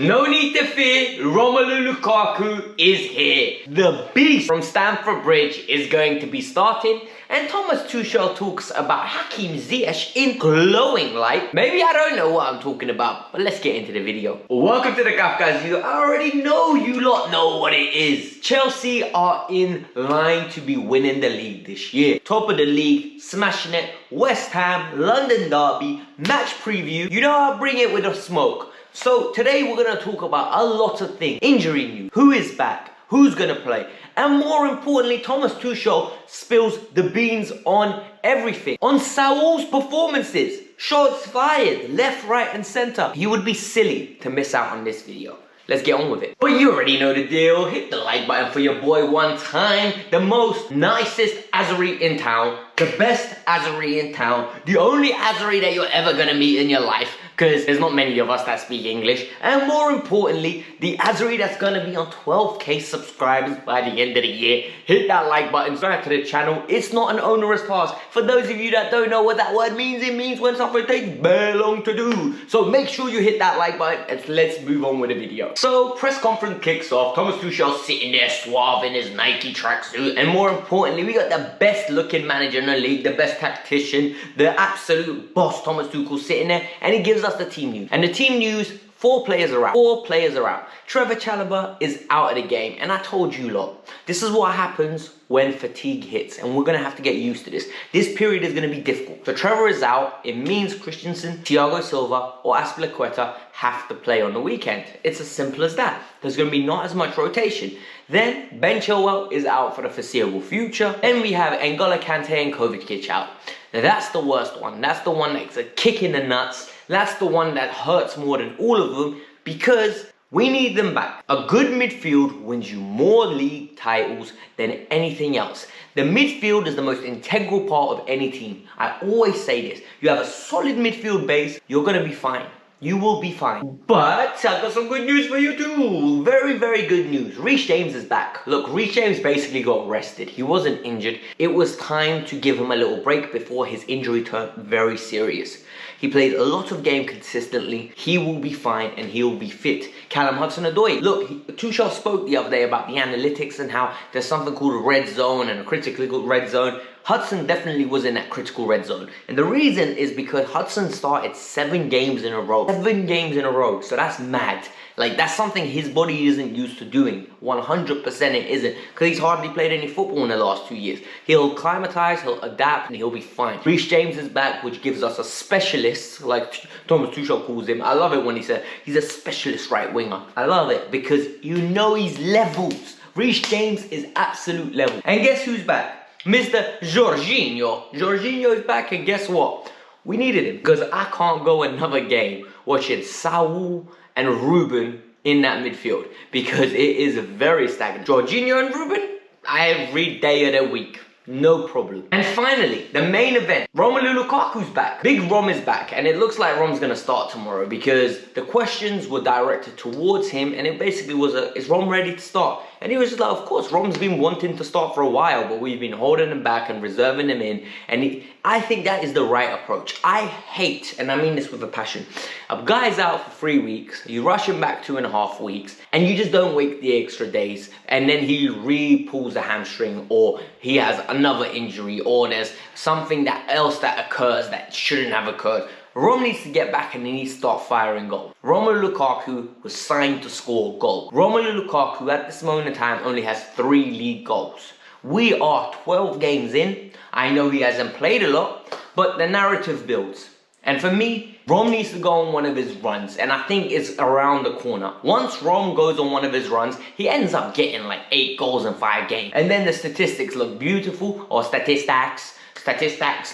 No need to fear, Romelu Lukaku is here. The beast from Stamford Bridge is going to be starting, and Thomas Tuchel talks about Hakim Ziyech in glowing light. Maybe I don't know what I'm talking about, but let's get into the video. Welcome to the Kavkas View. I already know you lot know what it is. Chelsea are in line to be winning the league this year. Top of the league, smashing it. West Ham, London derby, match preview. You know I'll bring it with a smoke. So today we're going to talk about a lot of things. Injury news, who is back, who's going to play, and more importantly, Thomas Tuchel spills the beans on everything. On Saul's performances, shots fired, left, right and centre. You would be silly to miss out on this video. Let's get on with it. But you already know the deal. Hit the like button for your boy one time. The most nicest Azari in town. The best Azari in town. The only Azari that you're ever going to meet in your life. Because there's not many of us that speak English. And more importantly, the Azari that's going to be on 12k subscribers by the end of the year. Hit that like button, subscribe to the channel. It's not an onerous task. For those of you that don't know what that word means, it means when something takes very long to do. So make sure you hit that like button and let's move on with the video. So press conference kicks off. Thomas Tuchel sitting there suave in his Nike tracksuit. And more importantly, we got the best looking manager in the league, the best tactician, the absolute boss, Thomas Tuchel, sitting there. And he gives us the team news. And the team news, 4 players are out. 4 players are out. Trevor Chalobah is out of the game. And I told you lot, this is what happens when fatigue hits. And we're going to have to get used to this. This period is going to be difficult. So Trevor is out. It means Christensen, Thiago Silva or Azpilicueta have to play on the weekend. It's as simple as that. There's going to be not as much rotation. Then Ben Chilwell is out for the foreseeable future. Then we have N'Golo Kante and Kovacic out. Now that's the worst one. That's the one that's a kick in the nuts. That's the one that hurts more than all of them because we need them back. A good midfield wins you more league titles than anything else. The midfield is the most integral part of any team. I always say this. You have a solid midfield base, you're going to be fine. You will be fine. But I've got some good news for you too. Very, very good news. Reece James is back. Look, Reece James basically got rested. He wasn't injured. It was time to give him a little break before his injury turned very serious. He played a lot of games consistently. He will be fine and he will be fit. Callum Hudson-Odoi. Look, Tuchel spoke the other day about the analytics and how there's something called a red zone and a critical red zone. Hudson definitely was in that critical red zone. And the reason is because Hudson started 7 games in a row. 7 games in a row. So that's mad. Like, that's something his body isn't used to doing. 100% it isn't. Because he's hardly played any football in the last 2 years. He'll acclimatize, he'll adapt, and he'll be fine. Reece James is back, which gives us a specialist, like Thomas Tuchel calls him. I love it when he said he's a specialist right winger. I love it because you know he's levels. Reece James is absolute level. And guess who's back? Mr. Jorginho. Jorginho is back, and guess what? We needed him because I can't go another game watching Saul and Ruben in that midfield because it is very stagnant. Jorginho and Ruben, every day of the week. No problem. And finally, the main event. Romelu Lukaku's back. Big Rom is back. And it looks like Rom's going to start tomorrow because the questions were directed towards him. And it basically was is Rom ready to start? And he was just like, of course, Rom's been wanting to start for a while, but we've been holding him back and reserving him in. And I think that is the right approach. I hate, and I mean this with a passion, a guy's out for 3 weeks, you rush him back 2.5 weeks, and you just don't wait the extra days, and then he re-pulls a hamstring, or he has another injury, or there's something else that occurs that shouldn't have occurred. Rom needs to get back and he needs to start firing goals. Romelu Lukaku was signed to score goals. Romelu Lukaku at this moment in time only has 3 league goals. We are 12 games in. I know he hasn't played a lot, but the narrative builds. And for me, Rom needs to go on one of his runs, and I think it's around the corner. Once Rom goes on one of his runs, he ends up getting like 8 goals in 5 games. And then the statistics look beautiful, or statistics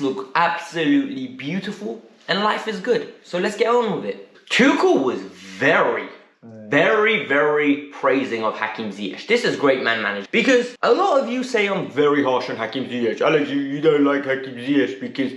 look absolutely beautiful. And life is good. So let's get on with it. Tuchel was very praising of Hakim Ziyech. This is great man management. Because a lot of you say I'm very harsh on Hakim Ziyech. Alex, you don't like Hakim Ziyech because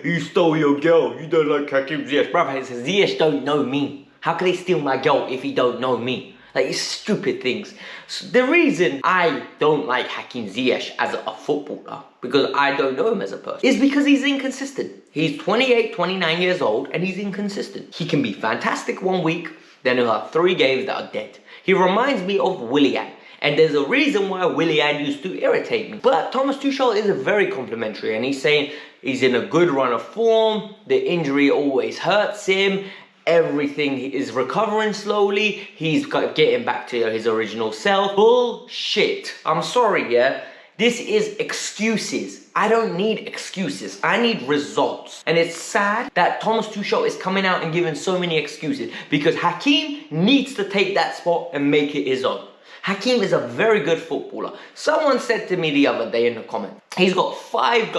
he stole your girl. You don't like Hakim Ziyech. Brother, Ziyech don't know me. How can he steal my girl if he don't know me? Like, it's stupid things. So the reason I don't like Hakim Ziyech as a footballer, because I don't know him as a person, is because he's inconsistent. He's 28, 29 years old, and he's inconsistent. He can be fantastic one week, then he'll have 3 games that are dead. He reminds me of Willian. And there's a reason why Willian used to irritate me. But Thomas Tuchel is very complimentary, and he's saying he's in a good run of form, the injury always hurts him, everything is recovering slowly, he's getting back to his original self. Bullshit. I'm sorry, yeah? This is excuses. I don't need excuses. I need results. And it's sad that Thomas Tuchel is coming out and giving so many excuses, because Hakim needs to take that spot and make it his own. Hakim is a very good footballer. Someone said to me the other day in the comment, he's got 5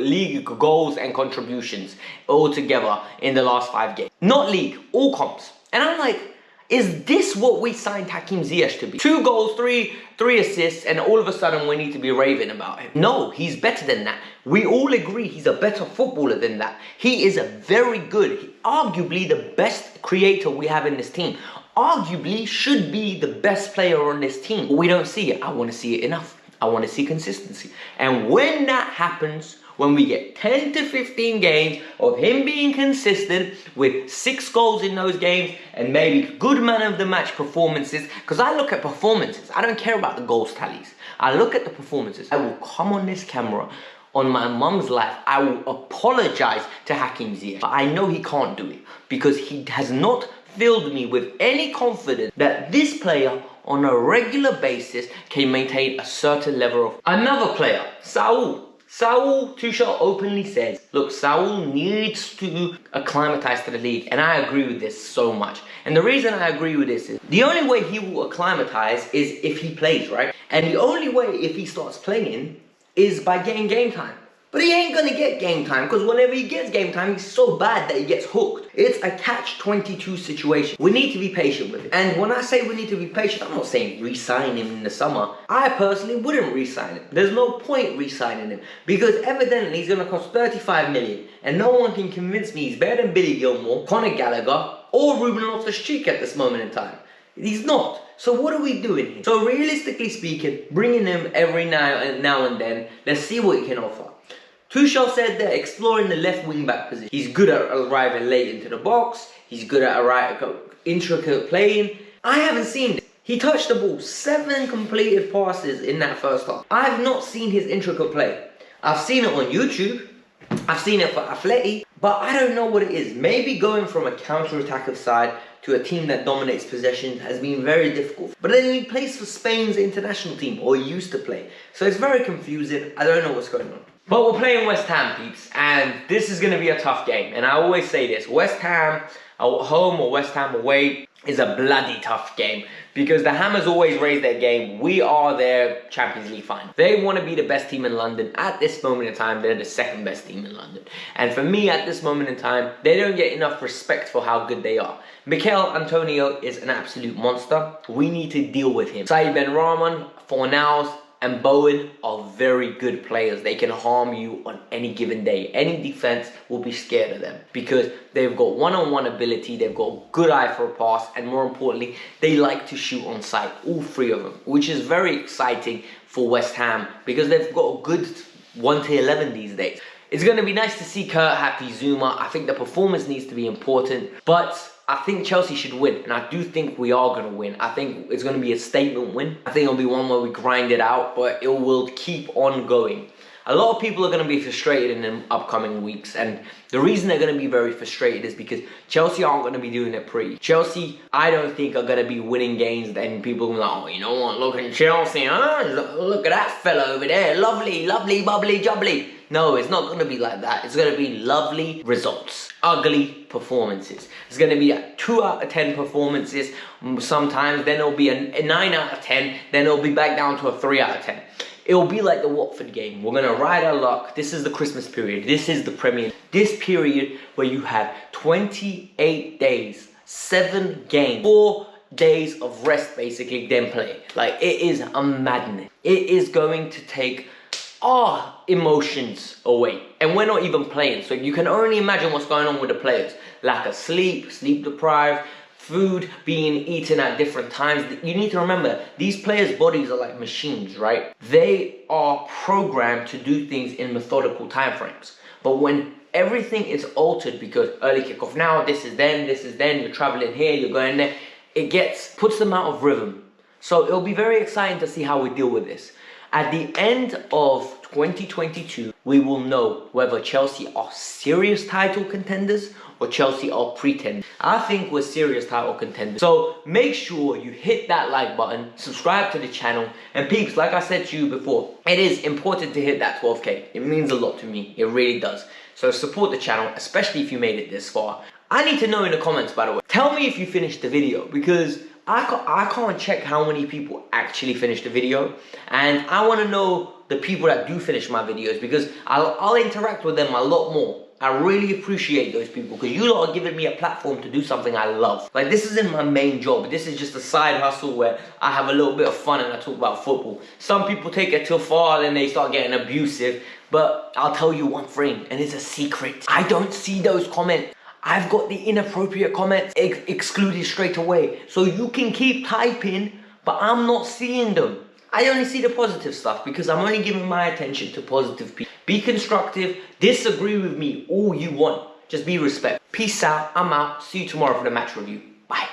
league goals and contributions altogether in the last 5 games. Not league, all comps. And I'm like, is this what we signed Hakim Ziyech to be? 2 goals, 3 assists, and all of a sudden we need to be raving about him. No, he's better than that. We all agree he's a better footballer than that. He is a very good, arguably the best creator we have in this team. Arguably should be the best player on this team. But we don't see it. I want to see it enough. I want to see consistency. And when that happens, when we get 10 to 15 games of him being consistent with 6 goals in those games and maybe good man of the match performances, because I look at performances, I don't care about the goals tallies. I look at the performances. I will come on this camera on my mum's life, I will apologize to Hakim Ziyech. But I know he can't do it because he has not filled me with any confidence that this player on a regular basis can maintain a certain level of... Another player, Saul. Saul, Tuchel openly says, look, Saul needs to acclimatize to the league, and I agree with this so much. And the reason I agree with this is the only way he will acclimatize is if he plays, right? And the only way if he starts playing is by getting game time. But he ain't gonna get game time, because whenever he gets game time, he's so bad that he gets hooked. It's a catch-22 situation. We need to be patient with it. And when I say we need to be patient, I'm not saying re-sign him in the summer. I personally wouldn't re-sign him. There's no point re-signing him, because evidently he's gonna cost 35 million, and no one can convince me he's better than Billy Gilmore, Conor Gallagher, or Ruben Loftus-Cheek at this moment in time. He's not. So what are we doing here? So realistically speaking, bringing him every now and then, let's see what he can offer. Tuchel said that exploring the left wing back position. He's good at arriving late into the box. He's good at intricate playing. I haven't seen it. He touched the ball, 7 completed passes in that first half. I've not seen his intricate play. I've seen it on YouTube. I've seen it for Atleti, but I don't know what it is. Maybe going from a counter-attacking side to a team that dominates possession has been very difficult. But then he plays for Spain's international team, or he used to play. So it's very confusing. I don't know what's going on. But we're playing West Ham, peeps, and this is going to be a tough game. And I always say this, West Ham at home or West Ham away is a bloody tough game, because the Hammers always raise their game. We are their Champions League final. They want to be the best team in London. At this moment in time, they're the 2nd best team in London. And for me, at this moment in time, they don't get enough respect for how good they are. Mikel Antonio is an absolute monster. We need to deal with him. Saïd Benrahma, Fornals, and Bowen are very good players. They can harm you on any given day. Any defense will be scared of them because they've got one-on-one ability, they've got a good eye for a pass, and more importantly, they like to shoot on sight, all 3 of them, which is very exciting for West Ham because they've got a good 1 to 11 these days. It's going to be nice to see Kurt Happy Zuma. I think the performance needs to be important, but I think Chelsea should win, and I do think we are going to win. I think it's going to be a statement win. I think it'll be one where we grind it out, but it will keep on going. A lot of people are going to be frustrated in the upcoming weeks, and the reason they're going to be very frustrated is because Chelsea aren't going to be doing it pretty. Chelsea, I don't think, are going to be winning games, then people will be like, oh, you know what, look at Chelsea, huh? Look at that fella over there, lovely, lovely, bubbly, jubbly. No, it's not going to be like that. It's going to be lovely results, ugly performances. It's going to be 2 out of 10 performances sometimes, then it'll be a 9 out of 10, then it'll be back down to a 3 out of 10. It'll be like the Watford game. We're going to ride our luck. This is the Christmas period. This is the Premier League. This period where you have 28 days, 7 games, 4 days of rest basically, then play. Like, it is a madness. It is going to take our emotions away, and we're not even playing, so you can only imagine what's going on with the players. Lack of sleep, sleep deprived, food being eaten at different times. You need to remember, these players' bodies are like machines, right? They are programmed to do things in methodical time frames, but when everything is altered because early kickoff now, this is then, you're traveling here, you're going there. It puts them out of rhythm. So it'll be very exciting to see how we deal with this. At the end of 2022, we will know whether Chelsea are serious title contenders or Chelsea are pretenders. I think we're serious title contenders. So make sure you hit that like button, subscribe to the channel, and peeps, like I said to you before, it is important to hit that 12K. It means a lot to me. It really does. So support the channel, especially if you made it this far. I need to know in the comments, by the way. Tell me if you finished the video, because I can't check how many people actually finished the video, and I want to know the people that do finish my videos, because I'll interact with them a lot more. I really appreciate those people, because you lot are giving me a platform to do something I love. Like, this isn't my main job. This is just a side hustle where I have a little bit of fun and I talk about football. Some people take it too far and they start getting abusive, but I'll tell you one thing, and it's a secret. I don't see those comments. I've got the inappropriate comments excluded straight away. So you can keep typing, but I'm not seeing them. I only see the positive stuff because I'm only giving my attention to positive people. Be constructive, disagree with me all you want. Just be respectful. Peace out, I'm out. See you tomorrow for the match review. Bye.